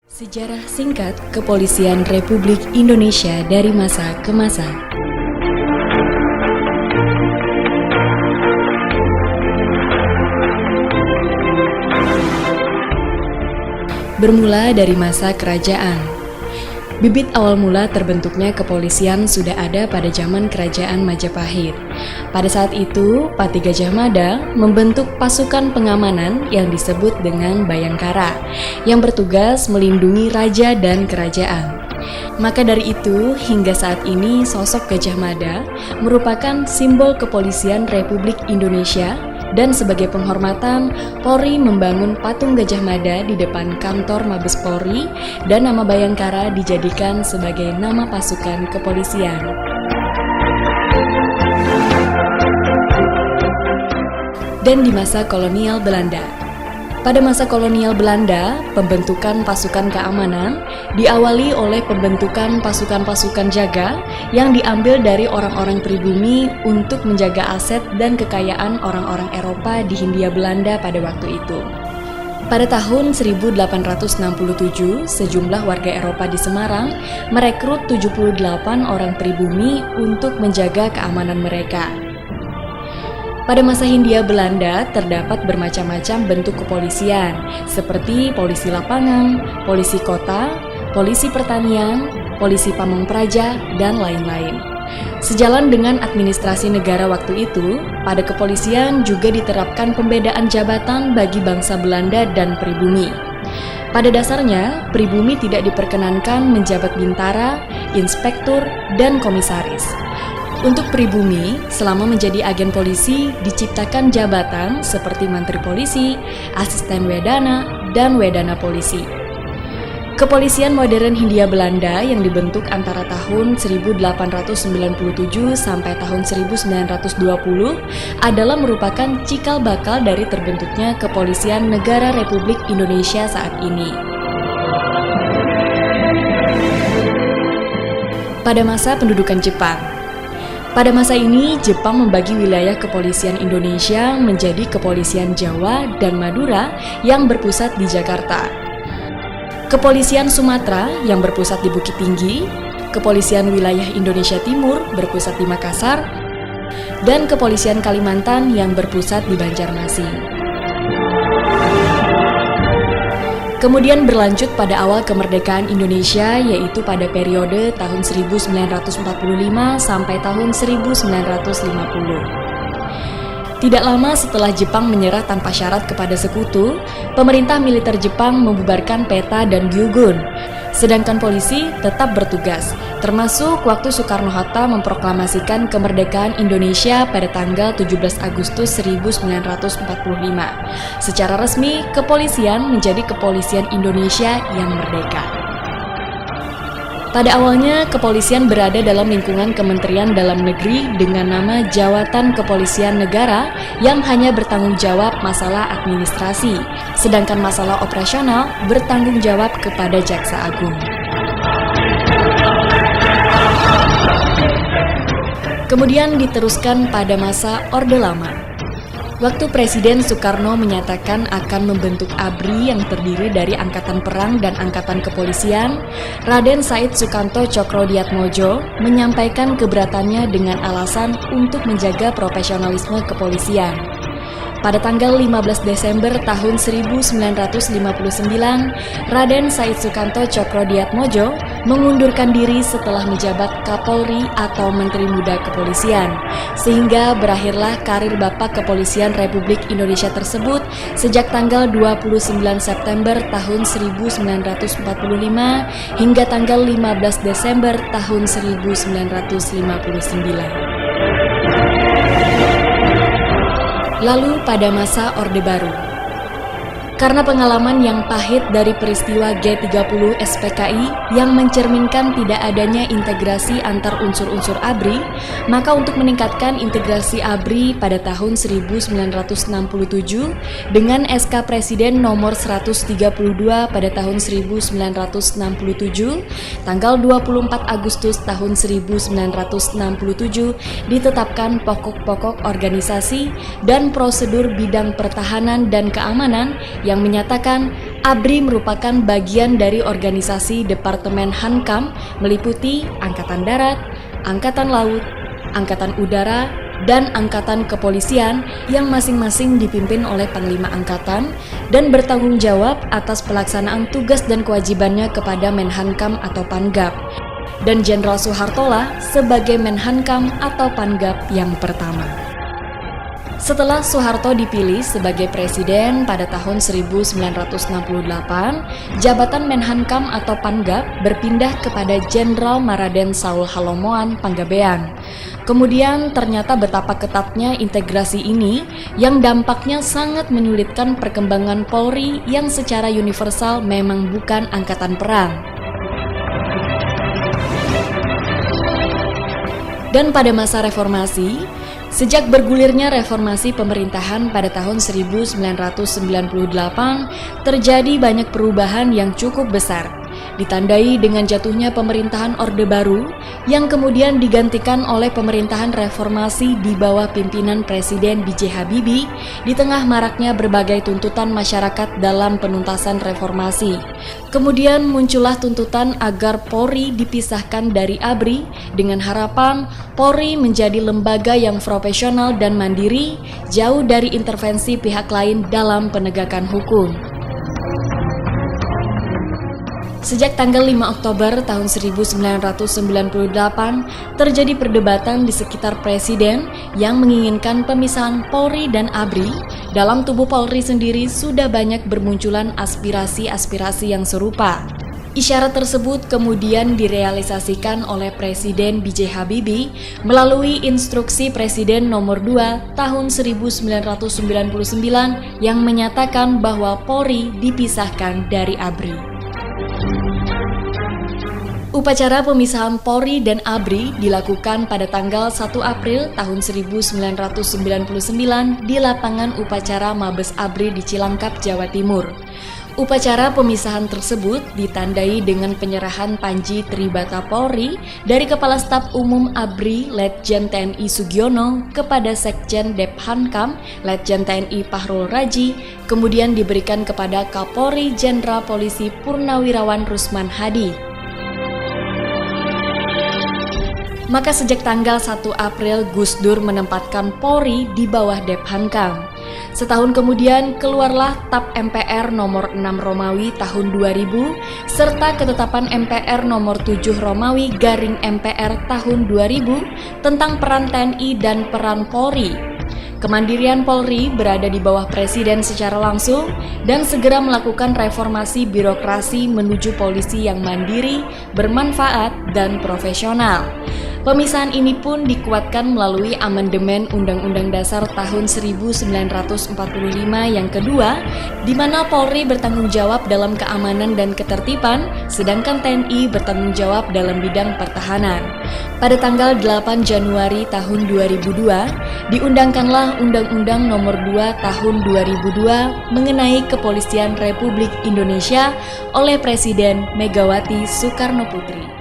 Sejarah singkat Kepolisian Republik Indonesia dari masa ke masa. Bermula dari masa kerajaan. Bibit awal mula terbentuknya kepolisian sudah ada pada zaman Kerajaan Majapahit. Pada saat itu, Pati Gajah Mada membentuk pasukan pengamanan yang disebut dengan Bayangkara, yang bertugas melindungi raja dan kerajaan. Maka dari itu, hingga saat ini sosok Gajah Mada merupakan simbol kepolisian Republik Indonesia. Dan sebagai penghormatan, Polri membangun patung Gajah Mada di depan kantor Mabes Polri dan nama Bayangkara dijadikan sebagai nama pasukan kepolisian. Dan di masa kolonial Belanda. Pada masa kolonial Belanda, pembentukan pasukan keamanan diawali oleh pembentukan pasukan-pasukan jaga yang diambil dari orang-orang pribumi untuk menjaga aset dan kekayaan orang-orang Eropa di Hindia Belanda pada waktu itu. Pada tahun 1867, sejumlah warga Eropa di Semarang merekrut 78 orang pribumi untuk menjaga keamanan mereka. Pada masa Hindia Belanda terdapat bermacam-macam bentuk kepolisian seperti polisi lapangan, polisi kota, polisi pertanian, polisi pamong praja, dan lain-lain. Sejalan dengan administrasi negara waktu itu, pada kepolisian juga diterapkan pembedaan jabatan bagi bangsa Belanda dan pribumi. Pada dasarnya, pribumi tidak diperkenankan menjabat bintara, inspektur, dan komisaris. Untuk pribumi, selama menjadi agen polisi, diciptakan jabatan seperti Menteri Polisi, Asisten Wedana, dan Wedana Polisi. Kepolisian modern Hindia Belanda yang dibentuk antara tahun 1897 sampai tahun 1920 adalah merupakan cikal bakal dari terbentuknya Kepolisian Negara Republik Indonesia saat ini. Pada masa pendudukan Jepang. Pada masa ini, Jepang membagi wilayah kepolisian Indonesia menjadi Kepolisian Jawa dan Madura yang berpusat di Jakarta, Kepolisian Sumatera yang berpusat di Bukit Tinggi, Kepolisian Wilayah Indonesia Timur berpusat di Makassar, dan Kepolisian Kalimantan yang berpusat di Banjarmasin. Kemudian berlanjut pada awal kemerdekaan Indonesia, yaitu pada periode tahun 1945 sampai tahun 1950. Tidak lama setelah Jepang menyerah tanpa syarat kepada sekutu, pemerintah militer Jepang membubarkan PETA dan Gyugun, sedangkan polisi tetap bertugas, termasuk waktu Soekarno-Hatta memproklamasikan kemerdekaan Indonesia pada tanggal 17 Agustus 1945. Secara resmi, kepolisian menjadi Kepolisian Indonesia yang merdeka. Pada awalnya, kepolisian berada dalam lingkungan Kementerian Dalam Negeri dengan nama Jawatan Kepolisian Negara yang hanya bertanggung jawab masalah administrasi, sedangkan masalah operasional bertanggung jawab kepada Jaksa Agung. Kemudian diteruskan pada masa Orde Lama. Waktu Presiden Soekarno menyatakan akan membentuk ABRI yang terdiri dari Angkatan Perang dan Angkatan Kepolisian, Raden Said Sukanto Tjokrodiatmodjo menyampaikan keberatannya dengan alasan untuk menjaga profesionalisme kepolisian. Pada tanggal 15 Desember tahun 1959, Raden Said Sukanto Tjokrodiatmodjo mengundurkan diri setelah menjabat Kapolri atau Menteri Muda Kepolisian, sehingga berakhirlah karir Bapak Kepolisian Republik Indonesia tersebut sejak tanggal 29 September tahun 1945 hingga tanggal 15 Desember tahun 1959. Lalu pada masa Orde Baru. Karena pengalaman yang pahit dari peristiwa G30 SPKI yang mencerminkan tidak adanya integrasi antar unsur-unsur ABRI, maka untuk meningkatkan integrasi ABRI pada tahun 1967 dengan SK Presiden nomor 132 pada tahun 1967, tanggal 24 Agustus tahun 1967 ditetapkan pokok-pokok organisasi dan prosedur bidang pertahanan dan keamanan yang menyatakan ABRI merupakan bagian dari organisasi Departemen Hankam meliputi Angkatan Darat, Angkatan Laut, Angkatan Udara, dan Angkatan Kepolisian yang masing-masing dipimpin oleh Panglima Angkatan dan bertanggung jawab atas pelaksanaan tugas dan kewajibannya kepada Menhankam atau Pangap, dan Jenderal Soeharto lah sebagai Menhankam atau Pangap yang pertama. Setelah Soeharto dipilih sebagai presiden pada tahun 1968, jabatan Menhankam atau Pangap berpindah kepada Jenderal Maraden Saul Halomoan Panggabean. Kemudian ternyata betapa ketatnya integrasi ini yang dampaknya sangat menyulitkan perkembangan Polri yang secara universal memang bukan angkatan perang. Dan pada masa reformasi, sejak bergulirnya reformasi pemerintahan pada tahun 1998, terjadi banyak perubahan yang cukup besar, ditandai dengan jatuhnya pemerintahan Orde Baru yang kemudian digantikan oleh pemerintahan reformasi di bawah pimpinan Presiden B.J. Habibie di tengah maraknya berbagai tuntutan masyarakat dalam penuntasan reformasi. Kemudian muncullah tuntutan agar Polri dipisahkan dari ABRI dengan harapan Polri menjadi lembaga yang profesional dan mandiri, jauh dari intervensi pihak lain dalam penegakan hukum. Sejak tanggal 5 Oktober tahun 1998, terjadi perdebatan di sekitar Presiden yang menginginkan pemisahan Polri dan ABRI. Dalam tubuh Polri sendiri sudah banyak bermunculan aspirasi-aspirasi yang serupa. Isyarat tersebut kemudian direalisasikan oleh Presiden B.J. Habibie melalui Instruksi Presiden Nomor 2 Tahun 1999 yang menyatakan bahwa Polri dipisahkan dari ABRI. Upacara pemisahan Polri dan ABRI dilakukan pada tanggal 1 April tahun 1999 di lapangan upacara Mabes ABRI di Cilangkap, Jawa Timur. Upacara pemisahan tersebut ditandai dengan penyerahan Panji Tribata Polri dari Kepala Staf Umum ABRI Letjen TNI Sugiono kepada Sekjen Dephankam Letjen TNI Pahrul Raji, kemudian diberikan kepada Kapolri Jenderal Polisi Purnawirawan Rusman Hadi. Maka sejak tanggal 1 April Gus Dur menempatkan Polri di bawah Dephankam. Setahun kemudian keluarlah TAP MPR nomor 6 Romawi tahun 2000 serta ketetapan MPR nomor 7 Romawi garing MPR tahun 2000 tentang peran TNI dan peran Polri. Kemandirian Polri berada di bawah Presiden secara langsung dan segera melakukan reformasi birokrasi menuju polisi yang mandiri, bermanfaat, dan profesional. Pemisahan ini pun dikuatkan melalui amandemen Undang-Undang Dasar tahun 1945 yang kedua, di mana Polri bertanggung jawab dalam keamanan dan ketertiban, sedangkan TNI bertanggung jawab dalam bidang pertahanan. Pada tanggal 8 Januari tahun 2002, diundangkanlah Undang-Undang Nomor 2 Tahun 2002 mengenai Kepolisian Republik Indonesia oleh Presiden Megawati Soekarno Putri.